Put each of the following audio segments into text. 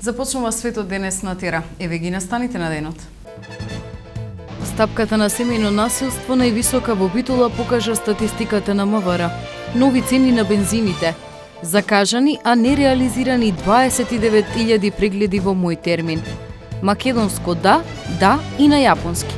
Започнува светот денес на Тера. Еве ги настаните на денот. Стапката на семејно насилство највисока во Битола покажа статистиката на МВР. Нови цени на бензините. Закажани, а не реализирани 29.000 прегледи во мој термин. Македонско да и на јапонски.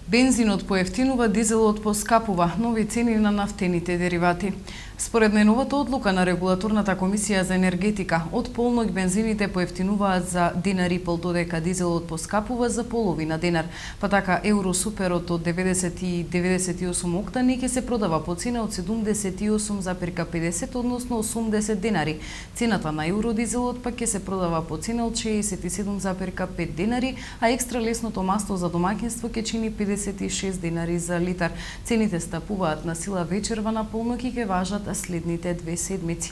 Бензинот поевтинува, дизелот поскапува, нови цени на нафтените деривати. Според најновата одлука на Регулаторната комисија за енергетика, од полноќ бензините поевтинуваат за динари пол, додека дизелот поскапува за половина денар. Па така Евросуперот од 90 и 98 октани ќе се продава по цена од 78,50, односно 80 денари. Цената на евродизелот пак ќе се продава по цена од 67,5 денари, а екстра лесното масло за домаќинство ќе чини 56 денари за литар. Цените стапуваат на сила вечерва на полноќ и ќе важат следните 2 седмици.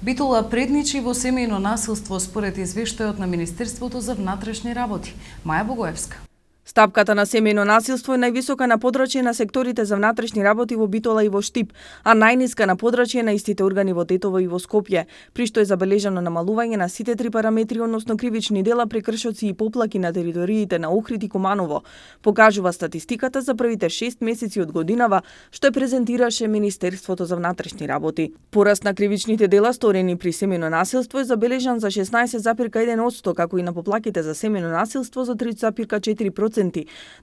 Битола предничи во семејно насилство според извештајот на Министерството за внатрешни работи. Маја Богоевска. Стапката на семејно насилство е највисока на подрачје на секторите за внатрешни работи во Битола и во Штип, а најниска на подрачје на истите органи во Тетово и во Скопје, при што е забележано намалување на сите три параметри, односно кривични дела, прекршоци и поплаки на териториите на Охрид и Куманово, покажува статистиката за првите 6 месеци од годинава, што е презентираше Министерството за внатрешни работи. Пораст на кривичните дела сторени при семејно насилство е забележан за 16,1%, како и на поплаките за семејно насилство за 3,4%.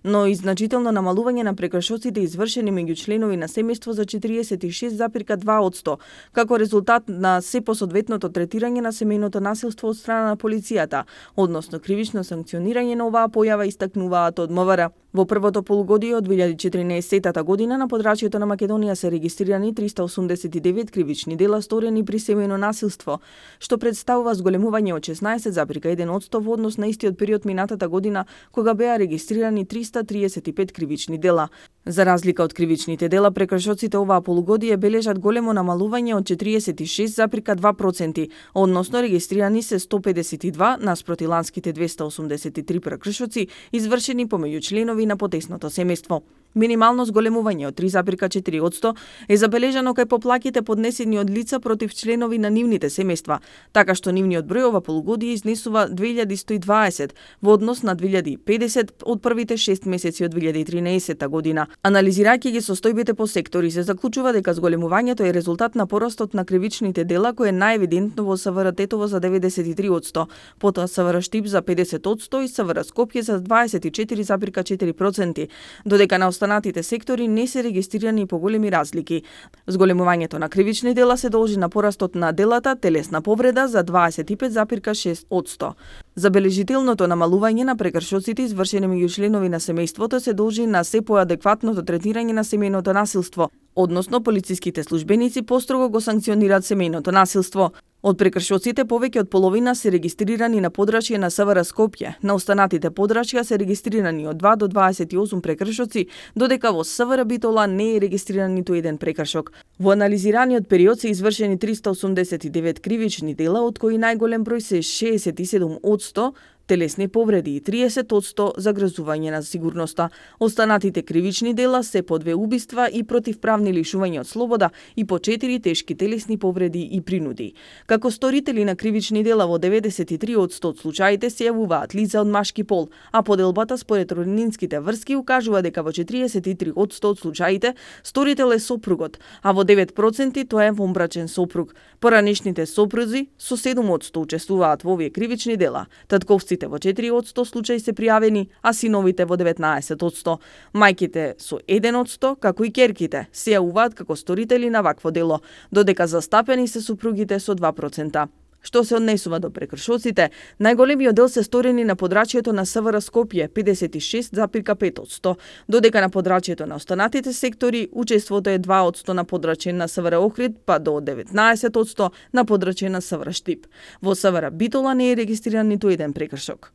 Но и значително намалување на прекршоците извршени меѓу членови на семејство за 46,2%, како резултат на се посодветното третирање на семејното насилство од страна на полицијата, односно кривично санкционирање на оваа појава, истакнуваат од МВР. Во првото полугодие од 2014 година на подрачјето на Македонија се регистрирани 389 кривични дела сторени при семејно насилство, што представува зголемување од 16,1% во однос на истиот период минатата година, кога беа регистрирани 335 кривични дела. За разлика од кривичните дела, прекршоците оваа полугодие бележат големо намалување од 46,2%, односно регистрирани се 152 наспроти ланските 283 прекршоци извршени помеѓу членови на потесното семејство. Минимално зголемување од 3,4% е забележано кај поплаките поднесени од лица против членови на нивните семејства, така што нивниот број ова полугодие изнесува 2120 во однос на 2050 од првите 6 месеци од 2013 година. Анализирајќи ги состојбите по сектори, се заклучува дека зголемувањето е резултат на порастот на кривичните дела, кој е најевидентно во СВР Тетово за 93%, потоа СВР Штип за 50% и СВР Скопје за 24,4%, додека на останатите сектори не се регистрирани поголеми разлики. Зголемувањето на кривични дела се должи на порастот на делата телесна повреда за 25,6%. Забележителното намалување на прекршоците извршени меѓу членови на семејството се должи на се поадекватното третирање на семејното насилство, односно полициските службеници построго го санкционираат семејното насилство. Од прекршоците повеќе од половина се регистрирани на подрачје на СВР Скопје, на останатите подрачја се регистрирани од 2 до 28 прекршоци, додека во СВР Битола не е регистриран ниту еден прекршок. Во анализираниот период се извршени 389 кривични дела, од кои најголем број се 67% телесни повреди и 30% загрозување на сигурноста. Останатите кривични дела се по 2 убиства и противправни лишување од слобода и по 4 тешки телесни повреди и принуди. Како сторители на кривични дела во 93% од случаите се јавуваат лица од машки пол, а поделбата според роднинските врски укажува дека во 43% од случаите сторител е сопругот, а во 9% тоа е вонбрачен сопруг. Поранешните сопрузи со 7% учествуваат во овие кривични дела. Татковците во 4% случаи се пријавени, а синовите во 19%. Мајките со 1%, како и ќерките, се јавуваат како сторители на вакво дело, додека застапени се супругите со 2%. Што се однесува до прекршоците, најголемиот дел се сторени на подрачјето на СВР Скопје 56,5%, додека на подрачјето на останатите сектори учеството е 2% на подрачје на СВР Охрид, па до 19% на подрачје на СВР Штип. Во СВР Битола не е регистриран ниту еден прекршок.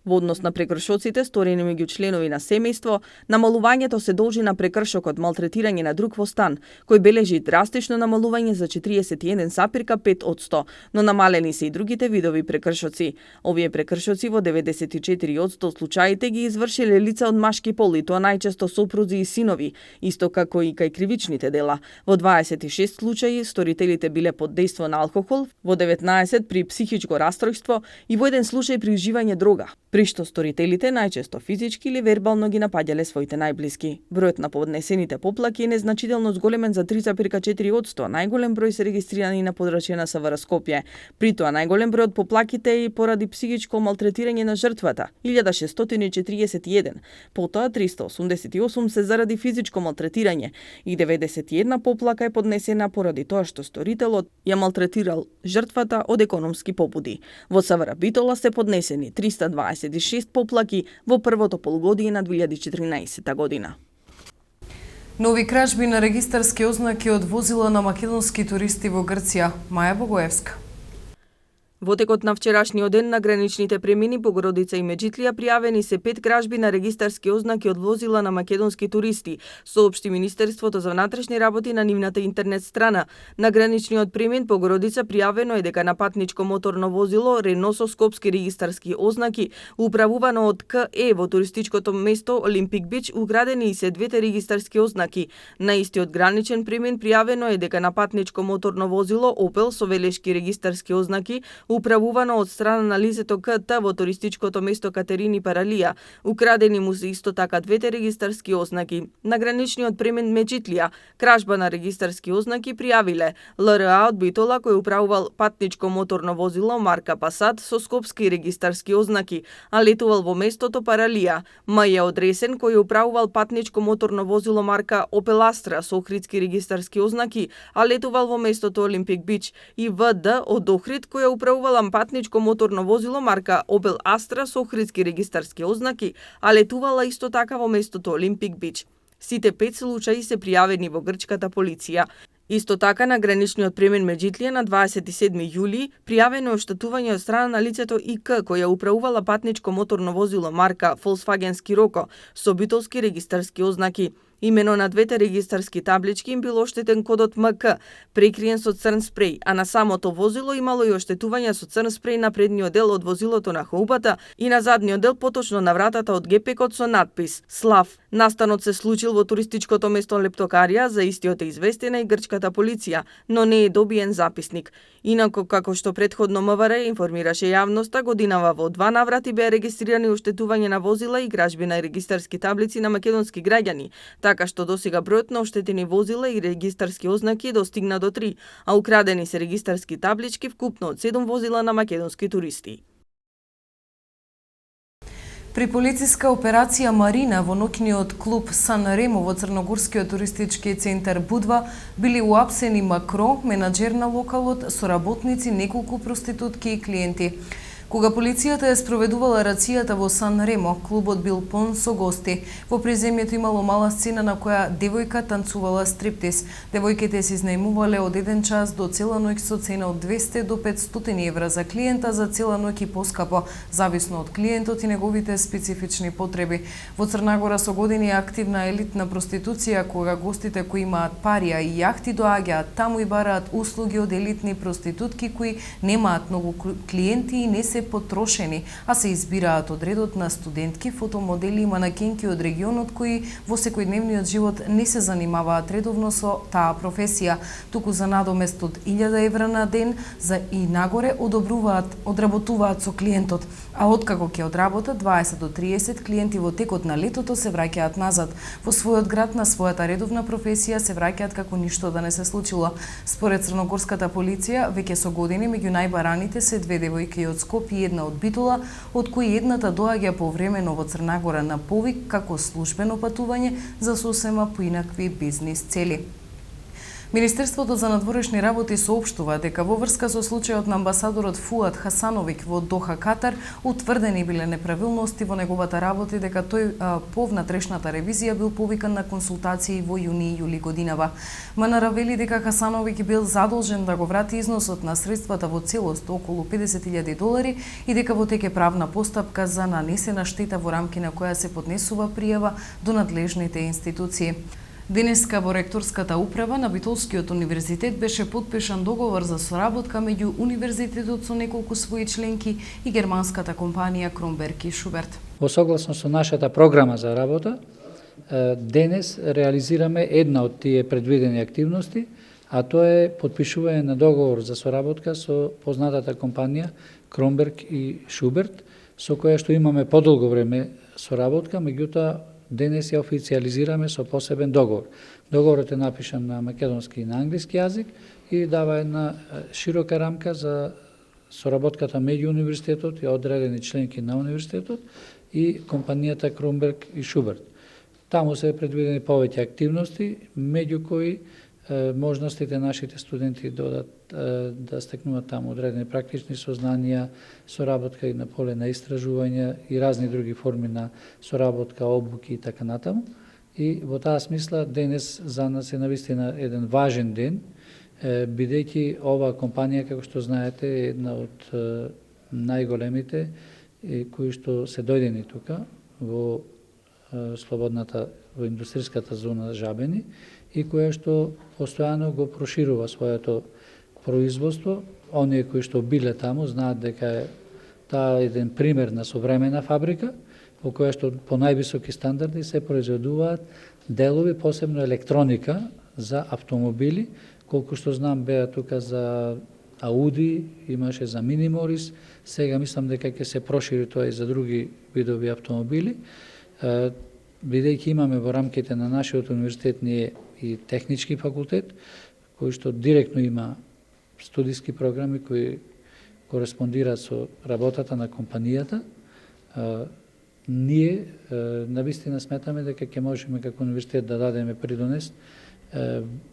Во однос на прекршоците сторени меѓу членови на семејство, намалувањето се должи на прекршокот малтретирање на друг во стан, кој бележи драстично намалување за 41,5%, но намалени се и другите видови прекршоци. Овие прекршоци во 94% од случаите ги извршиле лица од машки пол, и тоа најчесто сопрузи и синови, исто како и кај кривичните дела. Во 26 случаи сторителите биле под дејство на алкохол, во 19 при психичко растројство и во еден случај при уживање дрога, при што сторителите најчесто физички или вербално ги напаѓале своите најблиски. Бројот на поднесените поплаки е незначително зголемен за 3,4%, најголем број се регистрирани на подрачје на СВР Скопје. При тоа најголем број од поплаките е и поради психичко малтретирање на жртвата, 1641, потоа 388 се заради физичко малтретирање и 91 поплака е поднесена поради тоа што сторителот ја малтретирал жртвата од економски побуди. Во СВР Битола се поднесени 326 поплаки во првото полугодие на 2014 година. Нови кражби на регистарски ознаки од возила на македонски туристи во Грција. Маја Богоевска. Во текот на вчерашниот ден на граничните премини Богородица и Меджитлија пријавени се 5 кражби на регистарски ознаки од возила на македонски туристи, соопшти Министерството за внатрешни работи на нивната интернет страна. На граничниот премин Богородица пријавено е дека на патничко моторно возило Рено со скопски регистарски ознаки, управувано од КЕ во туристичкото место Олимпик Бич, украдени и се двете регистарски ознаки. На истиот граничен премин пријавено е дека на патничко моторно возило Опел со велешки регистарски ознаки, управувано од страна на лицето КТ во туристичкото место Катерини Паралија. Украдени му се исто така двете регистарски ознаки. На граничниот премин Меджитлија, кражба на регистарски ознаки пријавиле ЛРА од Битола кој управувал патничко моторно возило марка Пасат со скопски регистарски ознаки, а летувал во местото Паралија. МЈ од Ресен кој управувал патничко моторно возило марка Опел Астра со охридски регистарски ознаки, а летувал во местото Олимпик Бич, и ВД од Охрид која управувала патничко моторно возило марка Опел Астра со охридски регистарски ознаки, а летувала исто така во местото Олимпик Бич. Сите 5 случаи се пријавени во грчката полиција. Исто така на граничниот премин Меджитлија на 27 јули пријавено е оштетување од страна на лицето ИК која управувала патничко моторно возило марка Volkswagen Scirocco со битолски регистарски ознаки. Имено на двете регистарски таблички им бил оштетен кодот МК, прекриен со црн спреј, а на самото возило имало и оштетување со црн спреј на предниот дел од возилото на хаубата и на задниот дел поточно на вратата од гепекот со надпис Слав. Настанот се случил во туристичкото место Лептокарија, за истиот е известена и грчката полиција, но не е добиен записник. Инако, како што предходно МВР информираше јавноста, годинава во 2 наврати беа регистрирани оштетување на возила и кражби на регистарски таблици на македонски граѓани, така што досега бројот на оштетени возила и регистарски ознаки достигна до 3, а украдени се регистарски таблички вкупно од 7 возила на македонски туристи. При полициска операција Марина во ноќниот клуб Сан Ремо во Црногорскиот туристички центар Будва били уапсени Макро, менаџер на локалот, соработници, неколку проститутки и клиенти. Кога полицијата ја спроведувала рацијата во Сан Ремо, клубот бил пон со гости. Во приземјето имало мала сцена на која девојка танцувала стриптиз. Девојките се изнајмувале од 1 час до цела ноќ со цена од 200 до 500 евра за клиента, за цела ноќ и поскапо, зависно од клиентот и неговите специфични потреби. Во Црна Гора со години е активна елитна проституција, кога гостите кои имаат парија и јахти доаѓаат таму и бараат услуги од елитни проститутки кои немаат многу клиенти и не се потрошени, а се избираат од редот на студентки, фотомодели и манекенки од регионот кои во секојдневниот живот не се занимаваат редовно со таа професија, туку за надомест од 1000 евра на ден за и нагоре одработуваат со клиентот, а откако ќе одработат 20 до 30 клиенти во текот на летото се враќаат назад во својот град на својата редовна професија, се враќаат како ништо да не се случило. Според црногорската полиција, веќе со години меѓу најбараните се 2 девојки од Скопје и една од Битола, од кои едната доаѓа повремено во Црна Гора на повик како службено патување за сосема поинакви бизнис цели. Министерството за надворешни работи соопштува дека во врска со случајот на амбасадорот Фуад Хасановиќ во Доха, Катар, утврдени биле неправилности во неговата работа и дека тој по внатрешната ревизија бил повикан на консултации во јуни и јули годинава. МНР вели дека Хасановиќ бил задолжен да го врати износот на средствата во целост околу $50,000 и дека во тек е правна постапка за нанесена штета во рамки на која се поднесува пријава до надлежните институции. Денеска во ректорската управа на Битолскиот универзитет беше подпишан договор за соработка меѓу универзитетот со неколку своји членки и германската компанија Кромберг и Шуберт. Во согласно со нашата програма за работа, денес реализираме една од тие предвидени активности, а тоа е подпишување на договор за соработка со познатата компанија Кромберг и Шуберт, со која што имаме подолго време соработка, меѓутоа денес ја официализираме со посебен договор. Договорот е напишан на македонски и на англиски јазик и дава една широка рамка за соработката меѓу универзитетот и одредени членки на универзитетот и компанијата Кромберг и Шуберт. Таму се предвидени повеќе активности, меѓу кои можностите нашите студенти да стекнуваат таму одредени практични сознанија, соработка и на поле на истражување и разни други форми на соработка, обуки и така натаму. И во таа смисла денес за нас е навистина еден важен ден, бидејќи оваа компанија, како што знаете, е една од најголемите кои што се дојдени тука во во индустриската зона Жабени и која што постојано го проширува своето производство. Оние кои што биле таму знаат дека таа е еден пример на современа фабрика во која што по највисоки стандарди се произведуваат делови, посебно електроника за автомобили. Колку што знам беа тука за Ауди, имаше за Мини Морис, сега мислам дека ќе се прошири тоа и за други видови автомобили. Бидејќи имаме во рамките на нашиот универзитет ние и технички факултет, кој што директно има студиски програми кои кореспондираат со работата на компанијата, ние навистина сметаме дека ќе можеме како универзитет да дадеме придонес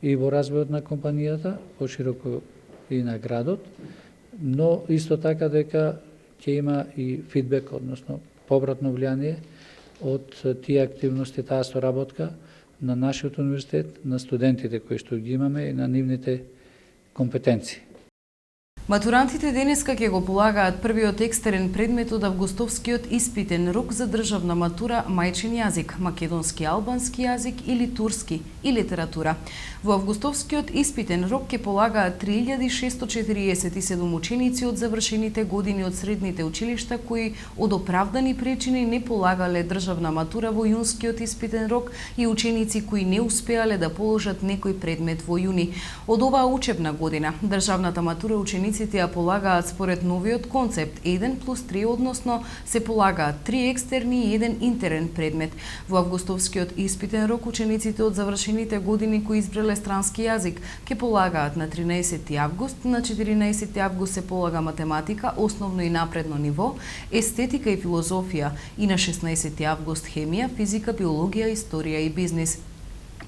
и во развојот на компанијата, пошироко и на градот, но исто така дека ќе има и фидбек, односно повратно влијание од тие активности, таа соработка на нашиот универзитет, на студентите кои што ги имаме и на нивните компетенции. Матурантите денеска ќе го полагаат првиот екстерен предмет од августовскиот испитен рок за државна матура мајчин јазик, македонски, албански јазик или турски и литература. Во августовскиот испитен рок ќе полагаат 3647 ученици од завршените години од средните училишта кои од оправдани причини не полагале државна матура во јунскиот испитен рок и ученици кои не успеале да положат некој предмет во јуни. Од оваа учебна година државната матура учениците ја полагаат според новиот концепт 1+3, односно се полагаат 3 екстерни и 1 интерен предмет. Во августовскиот испитен рок учениците од завршените години кои избрале странски јазик ќе полагаат на 13 август, на 14 август се полага математика, основно и напредно ниво, естетика и филозофија и на 16 август хемија, физика, биологија, историја и бизнис.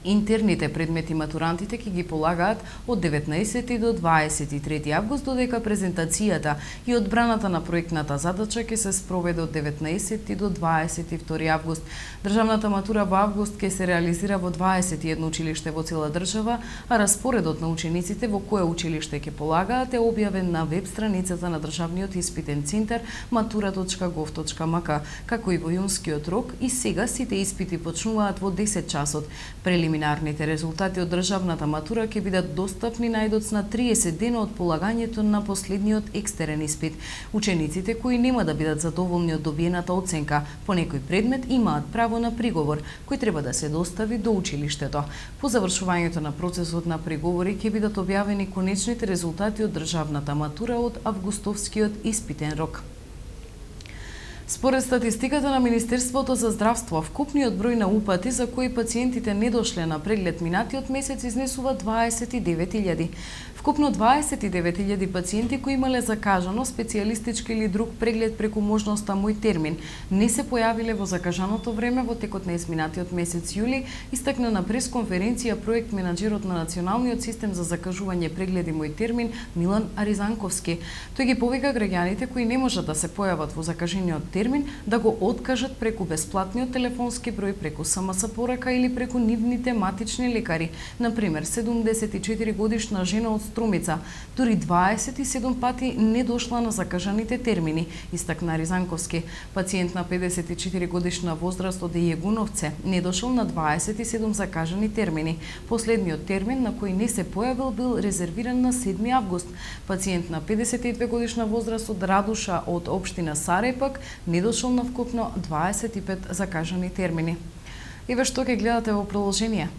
Интерните предмети матурантите ќе ги полагаат од 19 до 23 август, додека презентацијата и одбраната на проектната задача ќе се спроведе од 19 до 22 август. Државната матура во август ќе се реализира во 21 училиште во цела држава, а распоредот на учениците во кое училиште ќе полагаат е објавен на веб страницата на државниот испитен центар matura.gov.mk, како и во јунскиот рок, и сега сите испити почнуваат во 10 часот. Прелиминарните резултати од државната матура ќе бидат достапни најдоцна 30 дена од полагањето на последниот екстерен испит. Учениците кои нема да бидат задоволни од добиената оценка по некој предмет имаат право на приговор, кој треба да се достави до училиштето. По завршувањето на процесот на приговори ќе бидат објавени конечните резултати од државната матура од августовскиот испитен рок. Според статистиката на Министерството за здравство, вкупниот број на упати за кои пациентите не дошле на преглед минатиот месец изнесува 29.000. Вкупно 29.000 пациенти кои имале закажано специјалистички или друг преглед преку можноста Мој термин не се појавиле во закажаното време во текот на изминатиот месец јули, истакна на пресконференција проект менаџерот на Националниот систем за закажување прегледи Мој термин Милан Аризанковски. Тој ги повика граѓаните кои не можат да се појават во закажениот термин да го откажат преку бесплатниот телефонски број, преку СМС порака или преку нивните матични лекари. Например, 74 годишна жена од Струмица дури 27 пати не дошла на закажаните термини, истакна Ризанковски. Пациент на 54 годишна возраст од Јегуновце не дошол на 27 закажани термини. Последниот термин на кој не се појавил бил резервиран на 7 август. Пациент на 52 годишна возраст од Радуша од општина Сарај пак не дошол на вкупно 25 закажани термини. Еве што ќе гледате во продолжение.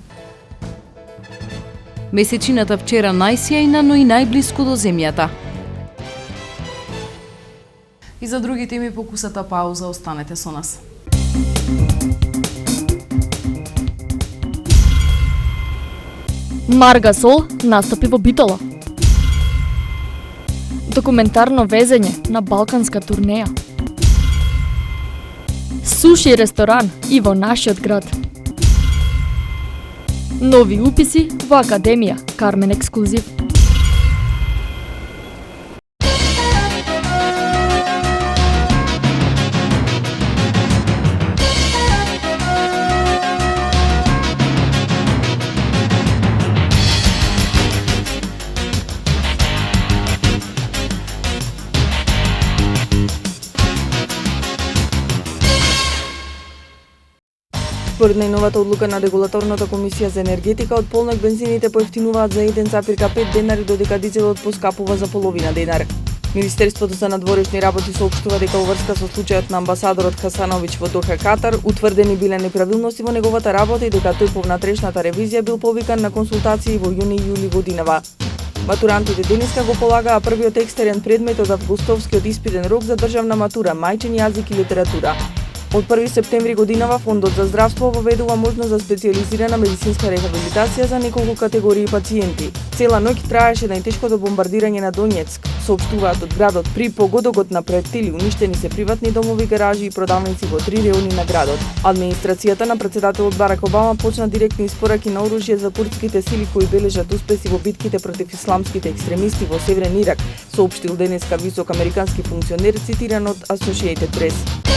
Месечината вчера најсјајна, но и најблиску до земјата. И за други теми по кусата пауза, останете со нас. Маргасол настапи во Битола. Документарно везење на балканска турнеја. Суши ресторан и во нашиот град. Нови уписи во Академија Кармен Ексклузив. Според најновата одлука на Регулаторната комисија за енергетика, од полнок бензините поевтинуваат за 1,5 денари, додека дизелот поскапува за половина денар. Министерството за надворешни работи соопштува дека во врска со случајот на амбасадорот Хасановиќ во Доха, Катар, утврдени биле неправилности во неговата работа и дека тој по внатрешната ревизија бил повикан на консултации во јуни и јули годинава. Матурантите денеска го полагаа првиот екстерен предмет од августовскиот испитен рок за државна матура, мајчин јазик и литература. Од 1 септември годинава Фондот за здравство воведува можност за специјализирана медицинска рехабилитација за неколку категории пациенти. Цела ноќ траеше најтешкото бомбардирање на Донецк, соопштуваат од градот. При погодокот на проектили уништени се приватни домови, гаражи и продавници во 3 реони на градот. Администрацијата на претседателот Барак Обама почна директни испораки на оружје за курдските сили кои бележат успеси во битките против исламските екстремисти во Северен Ирак, соопштил денеска висок американски функционер цитиран од Associated Press.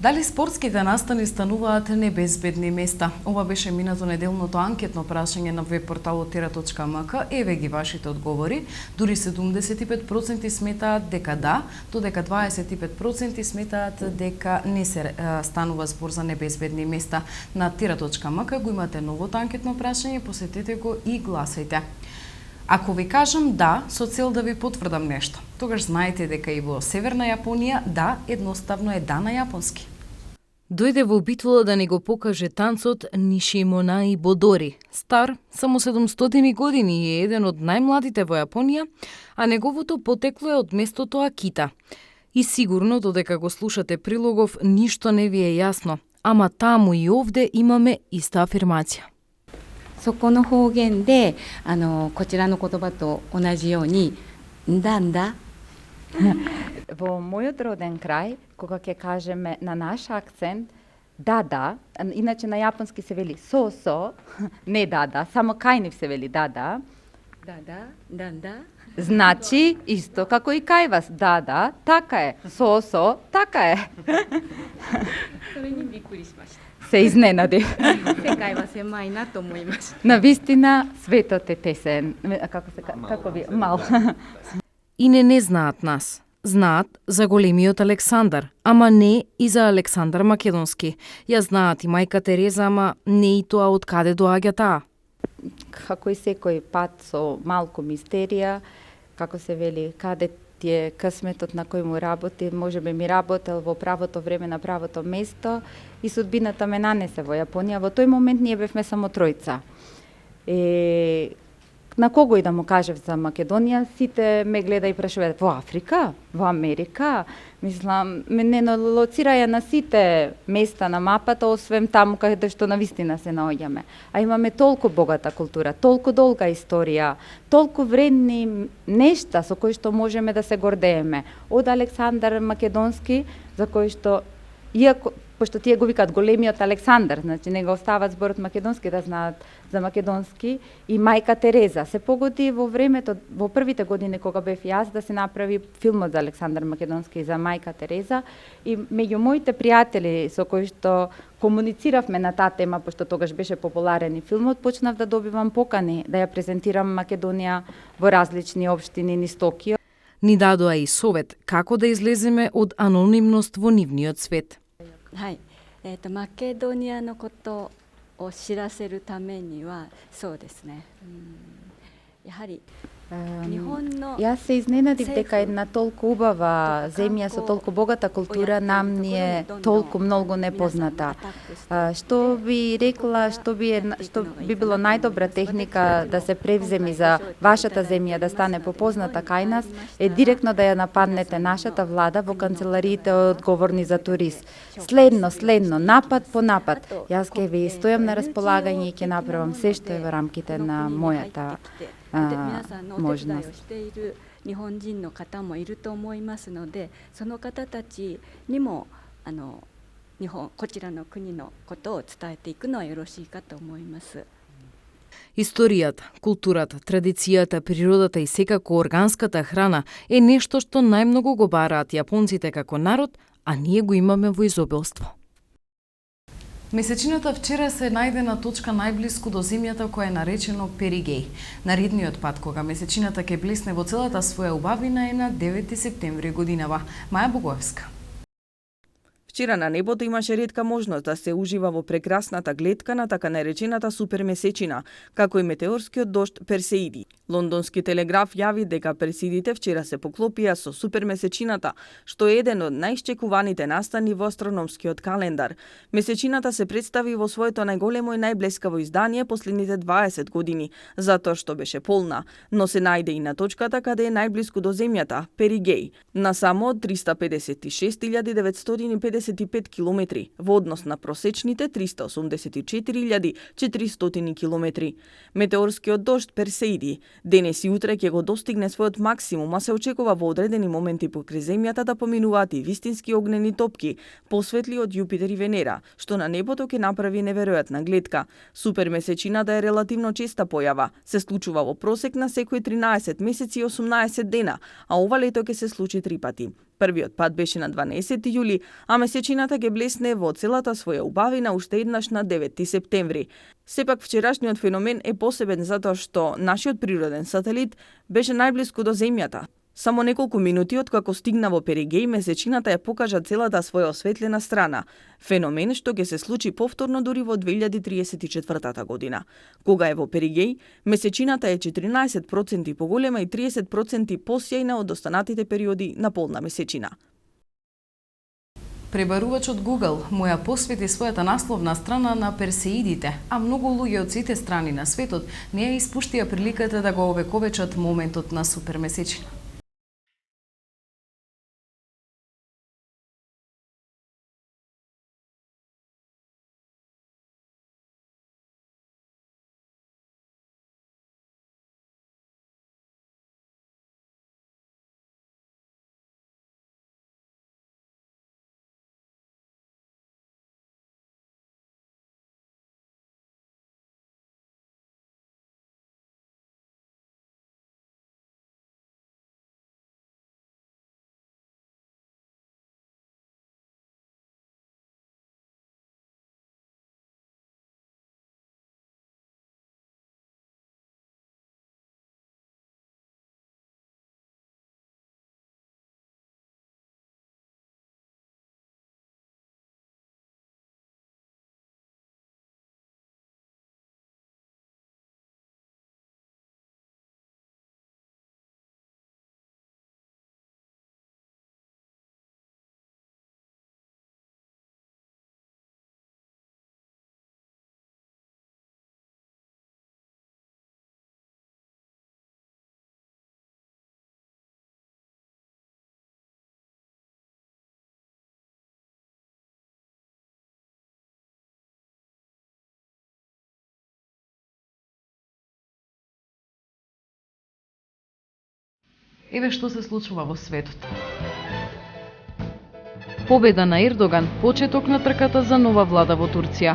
Дали спортските настани стануваат небезбедни места? Ова беше минато неделното анкетно прашање на веб-порталот tera.mk. Еве ги вашите одговори. Дури 75% сметаат дека да, додека 25% сметаат дека не се станува збор за небезбедни места. На tera.mk го имате новото анкетно прашање, посетете го и гласајте. Ако ви кажам да, со цел да ви потврдам нешто, тогаш знаете дека и во Северна Јапонија да едноставно е да на јапонски. Дојде во Битола да ни го покаже танцот Нишимона и Бодори. Стар само 700 години и е еден од најмладите во Јапонија, а неговото потекло е од местото Акита. И сигурно додека го слушате прилогов ништо не ви е јасно, ама таму и овде имаме иста афирмација. そこの方言でこちらの言葉と同じようにんだんだ Во мојот роден крај, кога ќе кажеме на наш акцент да, иначе на јапонски се вели со, не да, само кај нив се вели да. да, да, да. Значи, исто како и кај вас, да, така е, со, така е. それにびっくりしました。 Се изненадив. 世界は狭いなと思いました。 Навистина, светот е тесен. Како ви, мал. И не знаат нас. Знаат за големиот Александар, ама не и за Александар Македонски. Ја знаат и мајка Тереза, ама не и тоа од каде доаѓа таа. како и секој пат со малку мистерија, како се вели, каде ти е късметот на кој му работи, може би ми работел во правото време на правото место и судбината ме нанесе во Јапонија. Во тој момент ние бевме само тројца. На кого и да му кажев за Македонија, сите ме гледа и прашуваат: во Африка, во Америка, мислам, мене лоцираја на сите места на мапата, освен таму каде што навистина се наоѓаме. А имаме толку богата култура, толку долга историја, толку вредни нешта со кои што можеме да се гордееме. Од Александар Македонски, за кој што, иако пошто тие го викаат големиот Александар, значи не го остават зборот македонски да знаат за македонски, и мајка Тереза. Се погоди во времето, во првите години кога бев јас, да се направи филмот за Александар Македонски и за мајка Тереза, и меѓу моите пријатели со кои што комунициравме на таа тема, пошто тогаш беше популарен и филмот, почнав да добивам покани да ја презентирам Македонија во различни општини низ Токио. Ни дадоа и совет како да излеземе од анонимност во нивниот свет. はい、マケドニアのことを知らせるためにはそうですね、やはり日本の Јас се изненадив дека една толку убава земја со толку богата култура нам ни е толку многу непозната. Што би рекла, што би било најдобра техника да се превземи за вашата земја да стане попозната кај нас, е директно да ја нападнете нашата влада во канцелариите одговорни за турист. Следно, напад по напад. Јас ќе ви стојам на располагање и ќе направам се што е во рамките на мојата 皆さんのお手伝いをしている日本人の方もいると思いますので、その方たちにもこちらの国のことを伝えていくのはよろしいかと思います。 Историјата, културата, традицијата, природата и секако органската храна е нешто што најмногу го бараат јапонците како народ, а ние го имаме во изобилство. Месечината вчера се најдена точка најблиску до земјата која е наречено Перигеј. Наредниот пат кога месечината ќе блесне во целата своја убавина е на 9 септември годинава. Маја Богоевска. Вчера на небото имаше ретка можност да се ужива во прекрасната гледка на така наречената супермесечина, како и метеорскиот дожд Персеиди. Лондонски телеграф јави дека Персеидите вчера се поклопија со супермесечината, што е еден од најисчекуваните настани во астрономскиот календар. Месечината се представи во своето најголемо и најблескаво издание последните 20 години, затоа што беше полна, но се најде и на точката каде е најблиску до земјата, Перигеј, на само 356.955 километри, во однос на просечните 384.400 километри. Метеорскиот дожд Персеиди денес и утре ќе го достигне својот максимум, а се очекува во одредени моменти покрај земјата да поминуваат и вистински огнени топки, посветли од Јупитер и Венера, што на небото ќе направи неверојатна гледка. Супермесечината е релативно честа појава, се случува во просек на секои 13 месеци и 18 дена, а ова лето ќе се случи 3 пати. Првиот пат беше на 12 јули, а месечината ќе блесне во целата своја убавина уште еднаш на 9 септември. Сепак вчерашниот феномен е посебен затоа што нашиот природен сателит беше најблиску до земјата. Само неколку минути откако стигна во Перигеј, месечината ја покажа целата своја осветлена страна. Феномен што ќе се случи повторно дури во 2034 година. Кога е во Перигеј, месечината е 14% поголема и 30% посјајна од останатите периоди на полна месечина. Пребарувачот Google му ја посвети својата насловна страна на Персеидите, а многу луѓе од сите страни на светот не ја испуштија приликата да го овековечат моментот на супермесечина. Еве што се случува во светот. Победа на Ердоган, почеток на трката за нова влада во Турција.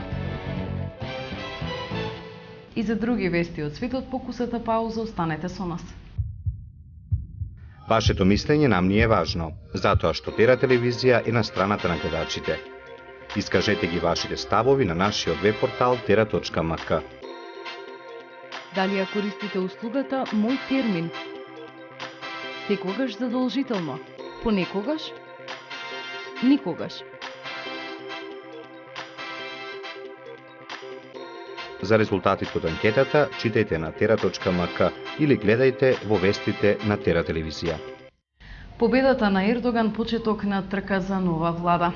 И за други вести од светот, покусата пауза, останете со нас. Вашето мислење нам ни е важно, затоа што Тера телевизија е на страната на гледачите. Искажете ги вашите ставови на нашиот веб портал tera.mk. Дали ја користите услугата Мој термин? Секогаш задолжително, понекогаш, никогаш. За резултатите од анкетата читајте на tera.mk или гледајте во вестите на Тера телевизија. Победата на Ердоган, почеток на трка за нова влада.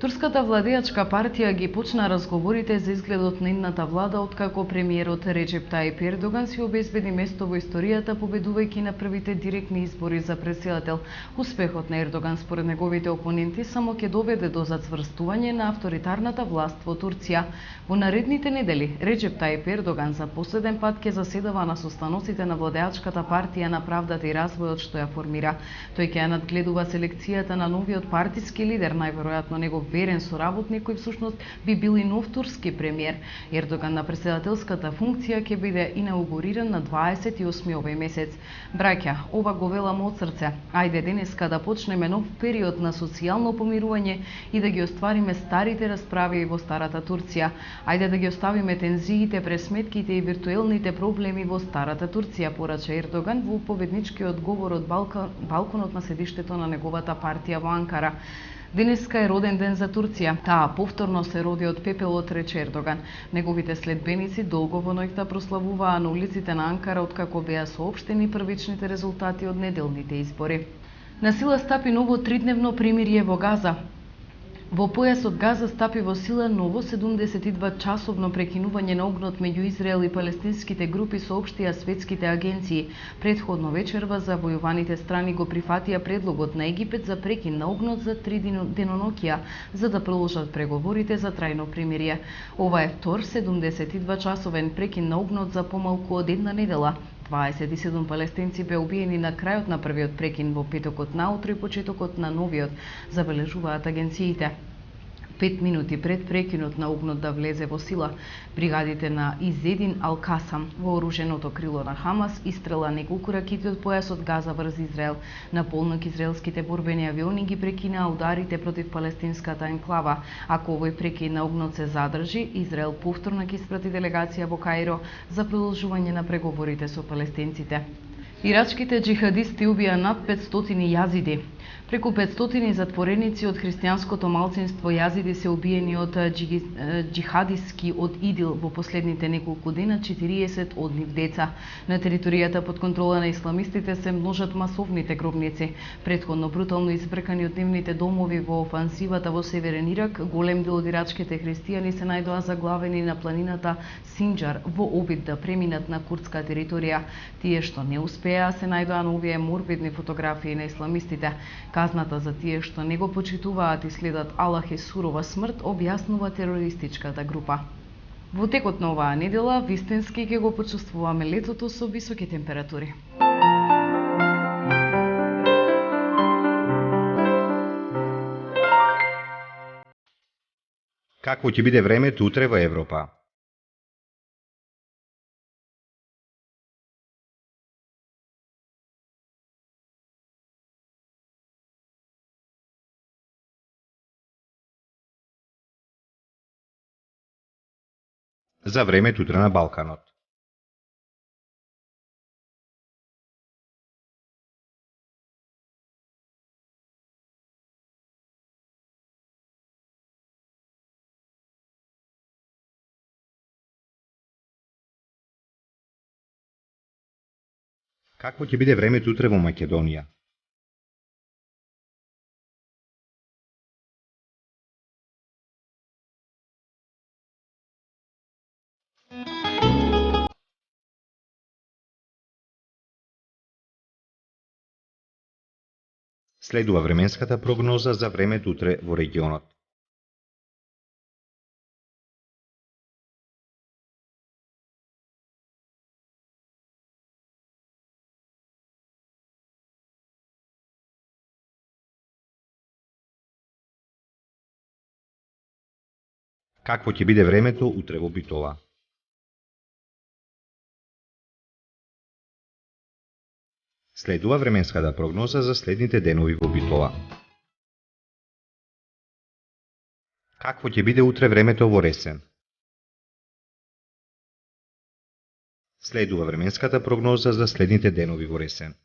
Турската владеачка партија ги почна разговорите за изгледот на идната влада откако премиерот Реджеп Таип Ердоган си обезбеди место во историјата победувајќи на првите директни избори за претседател. Успехот на Ердоган според неговите опоненти само ќе доведе до зацврстување на авторитарната власт во Турција. Во наредните недели Реджеп Таип Ердоган за последен пат ќе заседава на состаноците на владеачката партија на правдата и развојот што ја формира. Тој ќе ја надгледува селекцијата на новиот партиски лидер, најверојатно негов верен соработник кој всушност би бил и нов турски премиер. Ердоган на претседателската функција ќе биде инаугуриран на 28 овој месец. Браќа, ова го велам од срце. Ајде денеска да почнеме нов период на социјално помирување и да ги оствариме старите расправи во старата Турција. Ајде да ги оставиме тензиите, пресметките и виртуелните проблеми во старата Турција, порача Ердоган во победничкиот говор од балконот на седиштето на неговата партија во Анкара. Денеска е роден ден за Турција. Таа повторно се роди од пепелот, рече Ердоган. Неговите следбеници долго во ноќта прославуваа на улиците на Анкара откако беа соопштени првичните резултати од неделните избори. На сила стапи ново 3-дневно примирие во Газа. Во појасот Газа стапи во сила ново 72-часовно прекинување на огнот меѓу Израел и палестинските групи, соопштија светските агенции. Претходно вечерва завојуваните страни го прифатија предлогот на Египет за прекин на огнот за 3 деноноќија, за да продолжат преговорите за трајно примирие. Ова е втор 72-часовен прекин на огнот за помалку од една недела. 27 палестинци беа убиени на крајот на првиот прекин во петокот наутро и почетокот на новиот, забележуваат агенциите. 5 минути пред прекинот на огнот да влезе во сила, бригадите на Изедин Ал-Касам, вооруженото крило на Хамас, истрела неколку ракети од појасот Газа врз Израел. На полнок израелските борбени авиони ги прекинаа ударите против палестинската енклава. Ако овој прекин на огнот се задржи, Израел повторно ќе испрати делегација во Каиро за продолжување на преговорите со палестинците. Ирачките џихадисти убија над 500 јазиди. Преку 500 затвореници од христијанското малцинство јазиди се убиени од џихадистки од ИДИЛ во последните неколку дена, 40 од нив деца. На територијата под контрола на исламистите се множат масовните гробници. Претходно брутално избркани од нивните домови во офансивата во Северен Ирак, голем дел од ирачките христијани се најдоа заглавени на планината Синџар во обид да преминат на курдска територија. Тие што не успеа се најдоа на овие морбидни фотографии на исламистите. Казната за тие што не го почитуваат и следат Аллах е сурова смрт, објаснува терористичката група. Во текот на оваа недела, вистински ќе го почувствуваме летото со високи температури. Какво ќе биде времето утре во Европа? За времето утре на Балканот. Какво ќе биде времето утре во Македонија? Следува временската прогноза за времето утре во регионот. Какво ќе биде времето утре во Битола? Следува временската прогноза за следните денови во Битола. Какво ќе биде утре времето во Ресен? Следува временската прогноза за следните денови во Ресен.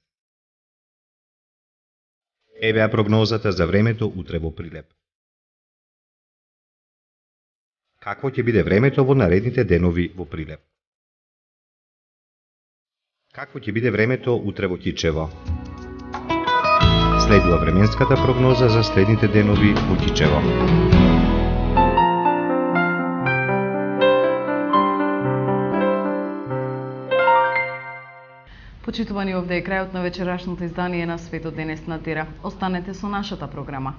Евеа прогнозата за времето утре во Прилеп. Какво ќе биде времето во наредните денови во Прилеп? Какво ќе биде времето утре во Кичево? Следува временската прогноза за следните денови во Кичево. Почитувани, овде е крајот на вечерашното издание на Светот денес на Тера. Останете со нашата програма.